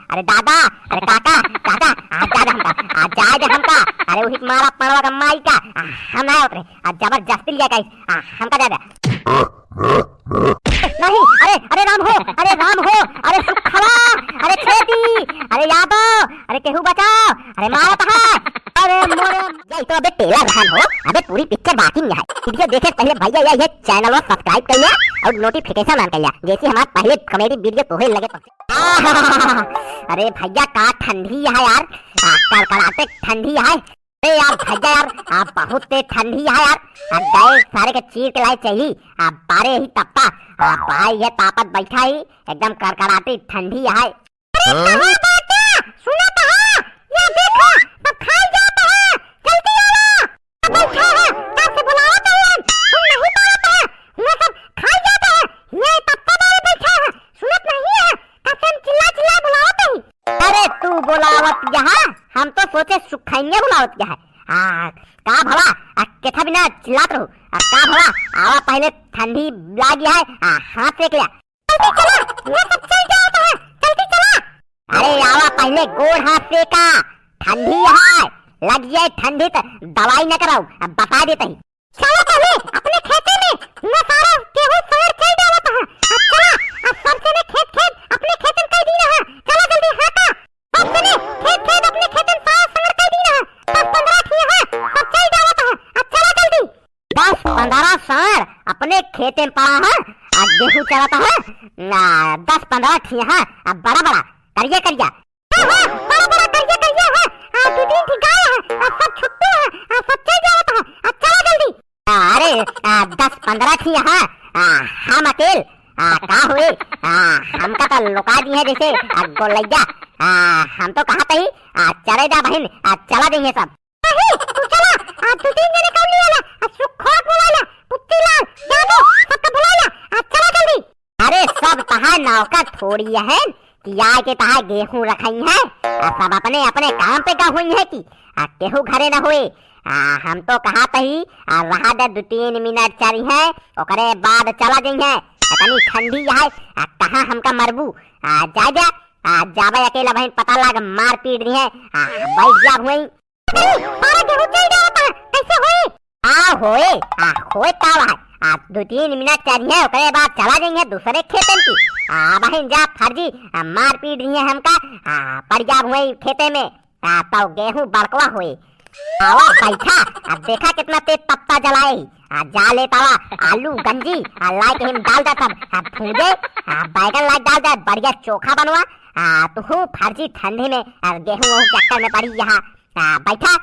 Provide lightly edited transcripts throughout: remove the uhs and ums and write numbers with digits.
अरे दादा, अरे काका, काका, आज जा हमका, अरे वही मारा पड़वा का माई का, हम ना उतरे, आज जबरदस्ती लिया गाइस, हमका जा नहीं, अरे राम हो, अरे सुखला, अरे खेती, अरे यादव, अरे केहू बचाओ, अरे मारा तहा, अरे मोरे, ये तो अबे टेलर रहन हो, अबे पूरी पिक्चर बाकी नहीं है। वीडियो देखे पहले भैया ये चैनल को सब्सक्राइब कर लिया और नोटिफिकेशन ऑन कर लिया, जैसे हमारे पहले कॉमेडी वीडियो तोहे लगे अरे भैया का ठंडी है यार, कड़कड़ाते ठंडी है, अरे यार भैया यार बहुत तेज ठंडी है यार, गए सारे के चीर के लाए चाहिए, बारे ही तपता, भाई ये तापत बैठा ही एकदम कड़कड़ाती ठंडी है। सुना तो है, ये देखो सब खाई जाता है, जल्दी आओ, बैठा है, कैसे बुलाओ तो ये, सुन नहीं पाता है, ये सब खाई जाता है, ये तपता बारे बैठा है, सुनत नहीं है, कैसे चिल्ला बुलाओ तो ही। अरे तू बुलावत यहाँ, हम तो सोचे सुखाइए बुलावत यहाँ, का भला केथा बिना चिल्लात रहो, का भला आवा पहले ठंडी लागी है, हाथ सेक लिया, जल्दी चला, ये सब चल जाता है, जल्दी चला, अरे आवा पहले गोड़ हाथ सेका, ठंडी है, लग जाए ठंडी तो दवाई न कराओ, अब बता देते ही, चलो पहले अपने खेते में न सारा गेहूं सार चल डालता है, अब चला, अब सबसे ने खेत अपने खेत में कर दी रहा, चला जल्दी हाका, सबसे ने खेत अपने खेत में सार संग कर दी रहा, 10-15 थी है, सब चल डालता है, अब चला जल्दी, 10-15 सार अपने खेत में पड़ा है, अब गेहूं चलाता है, 10-15 थी है, अब बड़ा करिए बड़ा करिए है, 2-3 थी गाय है, सब छुट्टे है, सब चल जाता है, अब चला जल्दी, अरे 10-15 थी है, हम अकेल का हुए, हमका तो लुका दी है जैसे गोलैया, हम तो कहा ही चले जा बहन, चला देंगे सब, नहीं तू चला, 2-3 जने कौन लिया ला, सुखोट बुला ला, पुत्ती लाल यादव सबका बुला ला, चला जल्दी, अरे सब तहा नौका थोड़ी है कि आए के तहा गेहूं रखाई है, सब अपने अपने काम पे का हुई है कि केहू घरे न हुए, हम तो कहा ही रहा दे 2-3 मिनट चली है, ओकरे बाद चला गई है, इतनी ठंडी है, कहाँ हमका मरबू, जा जाबे अकेला बहन पता लग मार पीट रही है, बैठ जा हुई, सारा गेहूं चल जाता है, कैसे होए, होए का है, 2-3 मिनट चली है, ओकरे बाद चला गई है दूसरे खेतन की, बहन जा फर्जी मार पीट रही है हमका, पड़ जा हुई खेते में, तो गेहूं बड़कवा हुए, आवा बैठा, देखा कितना तेज तपता जलाए, जा लेता आलू गंजी लाई के हम डाल देता, भूजे बैगन लाई डाल दे, बढ़िया चोखा बनवा, तो फर्जी ठंडी में गेहूं चक्कर में पड़ी यहाँ, बैठा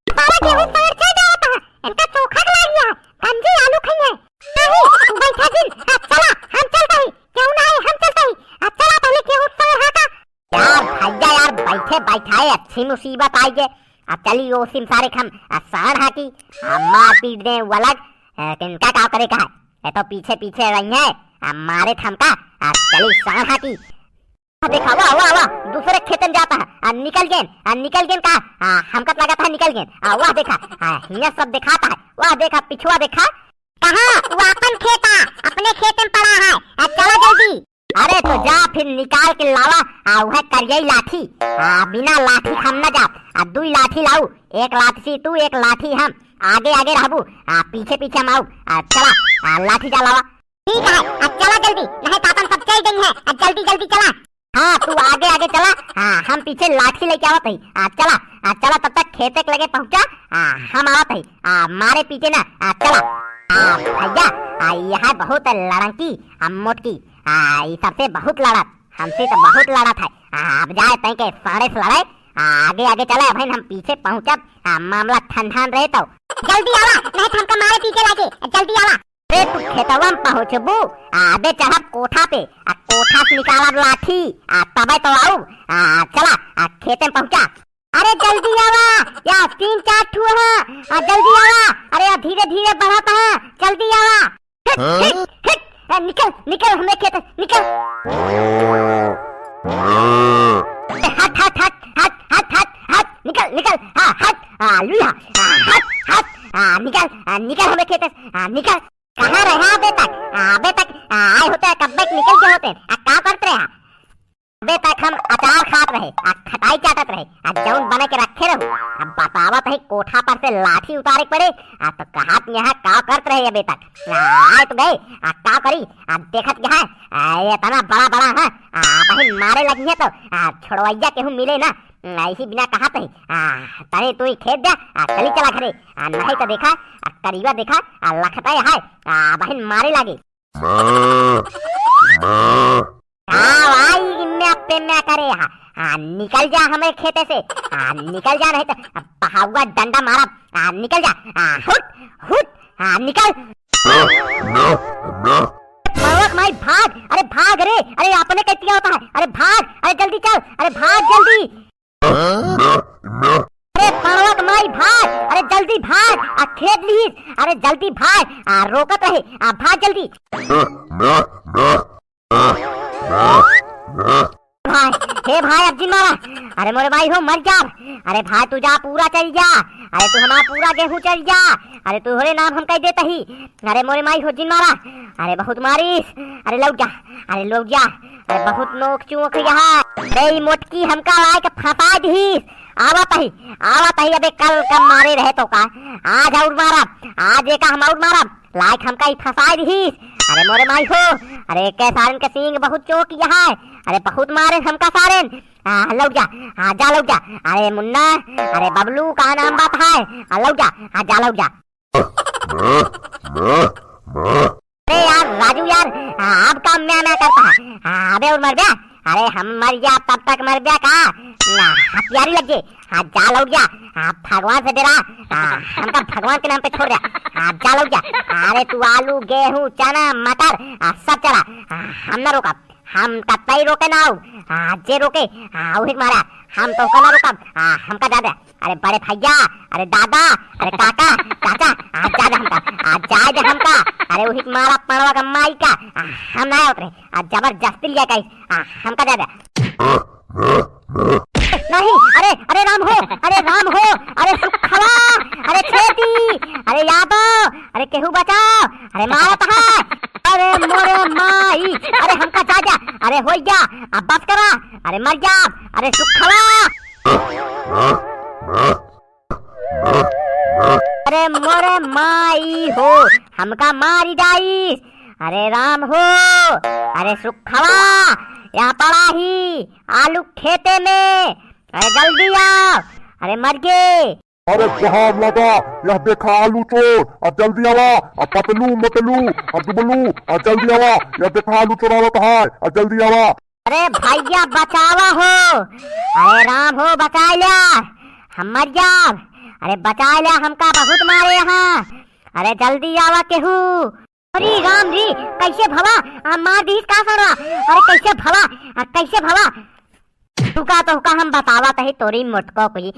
सारा गेहूं सार चल जाता है, इनका चोखा खिला दिया है, गंजी आलू खाई है, नहीं बैठा जिन, चला हम चलते ही, क्यों ना हम चलते ही, चला पहले गेहूं सार हाका, यार भैया यार बैठे बैठाए अच्छी मुसीबत आई है, चली वो सिम सारे खम सार हाकी, मार पीट दे वो अलग, किनका का करे का है, तो पीछे रही है, मारे थमका, चली सार हाकी, देखा वाह दूसरे खेतन जाता है, निकल गेन का, हमका लगा था निकल गेन, वाह देखा, ये सब दिखाता है, वाह देखा पिछुआ देखा, कहाँ वो अपन खेता अपने खेत में पड़ा है, चलो जल्दी, अरे तो जा फिर निकाल के लावा, वह करिए लाठी, बिना लाठी हम न जा, 2 लाठी लाऊ, 1 लाठी तू 1 लाठी हम, आगे रहबू, पीछे हम आऊ, चला लाठी जा लावा, ठीक है, चला जल्दी, नहीं तापन सब चल गई है, जल्दी चला, हाँ तू आगे चला, हम पीछे लाठी लेके आवत ही, चला तब तक खेते के लगे पहुंचा, हम आवत ही, मारे पीछे ना, चला, भैया यह बहुत लड़की मोटकी, ये सबसे बहुत लड़त, हमसे तो बहुत लड़त है, अब जाए तय के सारे से लड़ाई, आगे चला भाई, हम पीछे पहुंचा, मामला ठंडा रहे तो जल्दी आवा, नहीं हमका मारे पीछे लागे, जल्दी आवा, अरे तू खेतवा में पहुंचबू, अबे चढ़ब कोठा पे, कोठा से निकालब लाठी, तबे तो आऊ, चला खेते में पहुंचा, अरे जल्दी आवा, या 3-4 ठू है, जल्दी आवा, अरे धीरे बढ़ाता है, जल्दी आवा, हिट, निकल हमें खेत, निकल, हट, निकल, लुया, निकल हमें खेत, निकल, कहाँ रहा अबे तक आए होते, कब तक निकल गए होते, क्या करते हैं। अबे तक हम अचार खात रहे, खटाई चाटत रहे, जौन बना के रखे रहो। अब बतावत है कोठा पर से लाठी उतारे पड़े, तो कहात यहाँ का करत रहे अबे तक। आए तो गए, का करी, देखत क्या है, ये तना बड़ा बड़ा है, बहन मारे लगी है तो छोड़वैया केहू मिले ना, ऐसी बिना कहा पे तने तू खेत दे, चली चला घरे, नहीं तो देखा करीबा देखा लखता है, बहन मारे लगे। मैं करे निकल जा हमारे खेते से, निकल जा, नहीं तो पहाउआ डंडा मारा, निकल जा, हुट हुट, निकल। माई भाग, अरे भाग रे, अरे अपने कैसे होता है, अरे भाग, अरे जल्दी चल, अरे भाग जल्दी, अरे पड़वक माई भाग, अरे जल्दी भाग, खेत लीस, अरे जल्दी भाग, रोकत रहे, भाग जल्दी। भाई, हे भाई अब जी मारा, अरे मोरे भाई हो मर जा, अरे भाई तू जा पूरा चल जा, अरे तू हमारा पूरा गेहूं चल जा, अरे तू होरे नाम हम कह देता ही, अरे मोरे माई हो जिन मारा, अरे बहुत मारिस, अरे लौट जा, अरे लौट जा, अरे बहुत नोक चूक यहाँ, अरे मोटकी हमका लाए के फंसा दीस, आवत ही अबे कल कम मारे रहे तो का, आज और मारा, आज एक हम और मारा, लाइक हमका ही फंसा दीस, अरे मोरे माई हो, अरे के सारन के सींग बहुत चौक यहाँ, अरे बहुत मारे हमका सारन, लौट जा, जा लौट जा, अरे मुन्ना, अरे बबलू का नाम बात है, लौट जा, जा लौट जा। अरे यार राजू यार, अब काम मैं करता है, अबे और मर गया, अरे हम मर गया तब तक मर गया का, हथियारी लग गए, जा लौट जा, भगवान से डरा, हमका भगवान के नाम पे छोड़ दिया, जा लौट जा, अरे तू आलू गेहूं चना मटर सब चला, हम ना रोका, हम कतई रोके ना हो, जे रोके वही मारा, हम तो ना रोका, हमका दादा, अरे बड़े भैया, अरे दादा, अरे काका चाचा, जा हमका, अरे वही मारा पड़वा का माई का, हम ना उतरे, जबरदस्ती लिया कहीं, हमका दादा नहीं, अरे राम हो, अरे सुखवा, अरे खेती, अरे यादव, अरे केहू बचाओ, अरे मारत है, अरे मोरे माई, अरे हमका चाचा, अरे हो जा, अब बस करा, अरे मर जा, अरे सुखवा, अरे मोरे माई हो, हमका मारी जाई, अरे राम हो, अरे सुखवा, यहाँ पड़ा ही आलू खेते में, अरे जल्दी आओ, अरे मर गए, अरे जहां लगा, यह देखा आलू चोर, अब जल्दी आवा, अब पतलू मतलू, अब दुबलू, अब जल्दी आवा, यह देखा आलू चोरावत है, अब जल्दी आवा। अरे भैया बचावा हो, अरे राम हो बचा लिया, हम मर जा, अरे बचा लिया, हमका बहुत मारे यहाँ, अरे जल्दी आवा केहू, अरे राम जी कैसे भवा, मार दी का सरा, अरे कैसे भवा, रुका तो का हम बतावा तही तोरी मोटको कोई,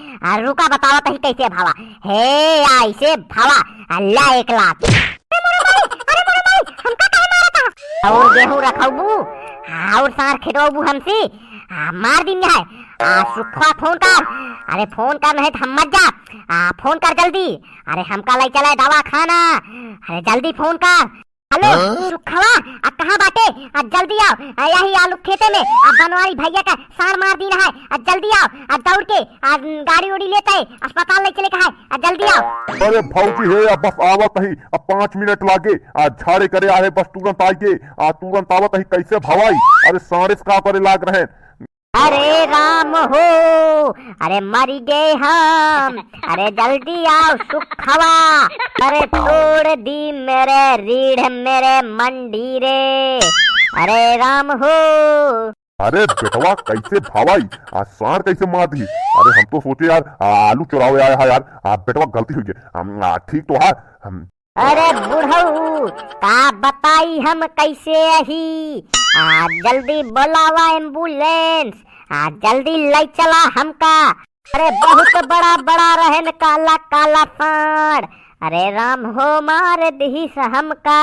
रुका बतावा तही कैसे भवा, हे ऐसे भवा, अल्लाह 1 लाख, अरे मोरे भाई हमका काहे मारा था, और गेहूं रखबू, और सार खिदोबू हमसे, मार दी है, सुखवा फोन कर, अरे फोन कर नहीं तो हम मर जा, फोन कर जल्दी, अरे हमका ले चला दवा खाना, अरे जल्दी फोन कर, हेलो सुखवा, कहाँ बाटे, जल्दी आओ, यही आलू खेते में, बनवारी भैया का सार मार दी है, जल्दी आओ, दौड़ के गाड़ी उड़ी लेते है, अस्पताल ले चले का है, जल्दी आओ। अरे भौजी है, अब बस आवत ही, अब 5 मिनट लागे, झाड़े करे आहे, बस तुरंत आइए, तुरंत आवत ही, कैसे भवाई, अरे सारिस का करे लाग रहे, अरे राम हो, अरे मर गए हम, अरे जल्दी आओ सुखवा, अरे तोड़ दी मेरे रीढ़ मेरे मंडीरे, अरे राम हो, अरे बेटवा कैसे भावाई, सार कैसे मार दी, अरे हम तो सोचे यार आलू चुरावे आया है यार, बेटवा गलती हुई है, ठीक तो है, अरे बुढ़ऊ का बताई हम कैसे ही, जल्दी बुलावा एम्बुलेंस, जल्दी ले चला हमका, अरे बहुत बड़ा बड़ा रहन काला काला फाड़, अरे राम हो मार दी हमका।